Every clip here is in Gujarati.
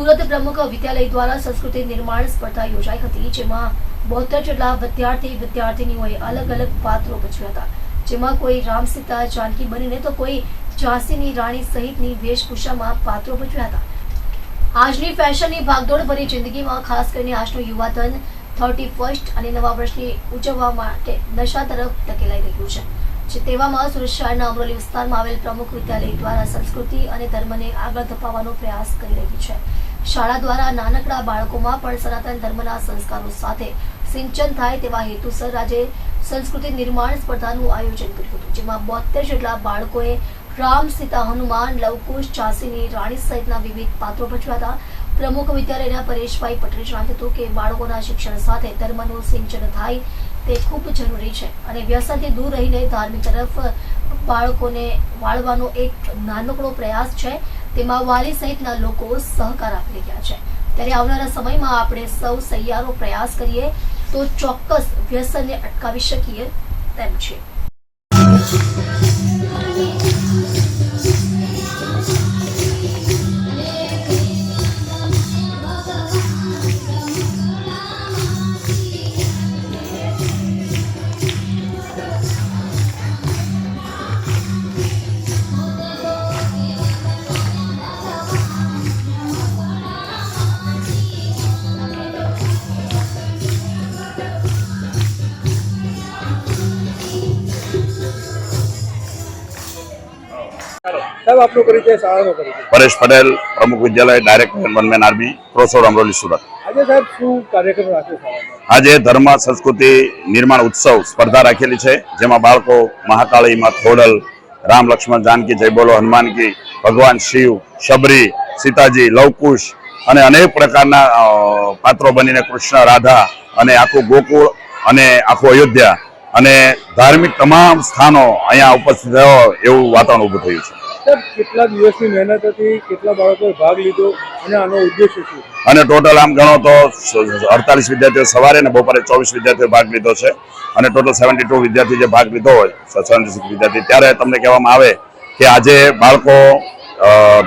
સુરત પ્રમુખ વિદ્યાલય દ્વારા સંસ્કૃતિ નિર્માણ સ્પર્ધા યોજાઈ હતી, જેમાં 72 જેટલા વિદ્યાર્થીનીઓએ અલગ અલગ પાત્રો ભજવ્યા હતા, જેમાં કોઈ રામ સીતા જાનકી બનીને તો કોઈ ઝાંસીની રાણી સહિતની વેશભૂષામાં પાત્રો ભજવ્યા હતા। આજની ફેશનની ભાગદોડ ભરી જિંદગીમાં ખાસ કરીને આજનો યુવાધન 31st અને નવા વર્ષની ઉજવવા માટે નશા તરફ ધકેલાઈ રહ્યું છે। તેવામાં સુરત શહેરના અમરોલી વિસ્તારમાં આવેલ પ્રમુખ વિદ્યાલય દ્વારા સંસ્કૃતિ અને ધર્મને આગળ ધપાવવાનો પ્રયાસ કરી રહી છે। શાળા દ્વારા નાનકડા બાળકોમાં પણ સનાતન ધર્મના સંસ્કારો સાથે સિંચન થાય તેવા હેતુસર આજે સંસ્કૃતિ નિર્માણ સ્પર્ધાનું આયોજન કર્યું હતું, જેમાં 72 જેટલા બાળકોએ રામ સીતા હનુમાન લવકુશ ઝાંસીની રાણી સહિતના વિવિધ પાત્રો ભજવ્યા હતા। પ્રમુખ વિદ્યાલયના પરેશભાઈ પટેલે જણાવ્યું હતું કે બાળકોના શિક્ષણ સાથે ધર્મનું સિંચન થાય તે ખૂબ જરૂરી છે અને વ્યસનથી દૂર રહીને ધાર્મિક તરફ બાળકોને વાળવાનો એક નાનકડો પ્રયાસ છે, તેમાં વાલી સહિતના લોકો સહકાર આપી રહ્યા છે। ત્યારે આવનારા સમયમાં આપણે સૌ સહિયારો પ્રયાસ કરીએ તો ચોક્કસ વ્યસનને અટકાવી શકીએ તેમ છે। साहब आपको परिचय शाळाનો परिचय। परेश पटेल, प्रमुख विद्यालय, डायरेक्टर वन मैन आर्मी, प्रोसोड अमरोली सूरत। आज साहब શું કાર્યક્રમ રાખ્યો શાળામાં? આજે ધર્મ સંસ્કૃતિ નિર્માણ ઉત્સવ સ્પર્ધા રાખેલી છે, જેમાં બાળકો મહાકાળીમાં ખોડલ, રામ લક્ષ્મણ જાનકી જય બોલો હનુમાન કી, ભગવાન શિવ, શબરી, સીતાજી, લવકુશ અને અનેક પ્રકારના પાત્રો બનીને કૃષ્ણ, રાધા અને આખું ગોકુળ અને આખું અયોધ્યા અને ધાર્મિક તમામ સ્થાનો અહીંયા ઉપસ્થિત થયો એવું વાતાવરણ ઊભું થયું છે। સાહેબ કેટલા દિવસની મહેનત હતી, કેટલા બાળકોએ ભાગ લીધો અને આનો ઉદ્દેશ્ય શું છે? અને ટોટલ આમ ગણો તો 48 વિદ્યાર્થીઓ સવારે અને બપોરે 24 વિદ્યાર્થીઓ ભાગ લીધો છે અને ટોટલ 72 વિદ્યાર્થી જે ભાગ લીધો હોય 76 વિદ્યાર્થી, ત્યારે તમને કહેવામાં આવે કે આજે બાળકો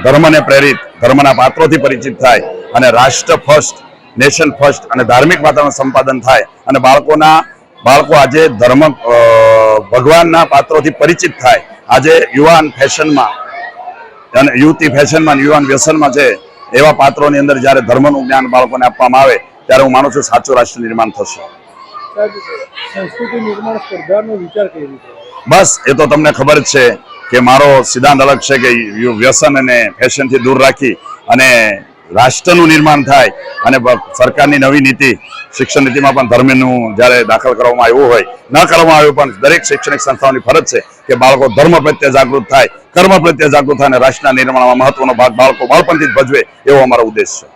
ધર્મને પ્રેરિત, ધર્મના પાત્રોથી પરિચિત થાય અને રાષ્ટ્ર ફર્સ્ટ, નેશન ફર્સ્ટ અને ધાર્મિક વાતાવરણ સંપાદન થાય અને બાળકો આજે ધર્મ ભગવાનના પાત્રોથી પરિચિત થાય। આજે યુવાન ફેશનમાં અને યુવતી ફેશનમાં, યુવાન વ્યસનમાં છે એવા પાત્રોની અંદર જ્યારે ધર્મનું જ્ઞાન બાળકોને આપવામાં આવે ત્યારે હું માનું છું સાચું રાષ્ટ્ર નિર્માણ થશે। સંસ્કૃતિ નિર્માણ સ્પર્ધાનો વિચાર કેવી રીતે? બસ એ તો તમને ખબર જ છે કે મારો સિદ્ધાંત અલગ છે કે વ્યસન અને ફેશનથી દૂર રાખી અને રાષ્ટ્રનું નિર્માણ થાય અને સરકારની નવી નીતિ, શિક્ષણ નીતિમાં પણ ધર્મનું જ્યારે દાખલ કરવામાં આવ્યું હોય, ન કરવામાં આવ્યું પણ દરેક શૈક્ષણિક સંસ્થાઓની ફરજ છે કે બાળકો ધર્મ પ્રત્યે જાગૃત થાય, કર્મ પ્રત્યે જાગૃત થાય અને રાષ્ટ્રના નિર્માણમાં મહત્વનો ભાગ બાળકો બાળપણથી જ ભજવે એવો અમારો ઉદ્દેશ છે।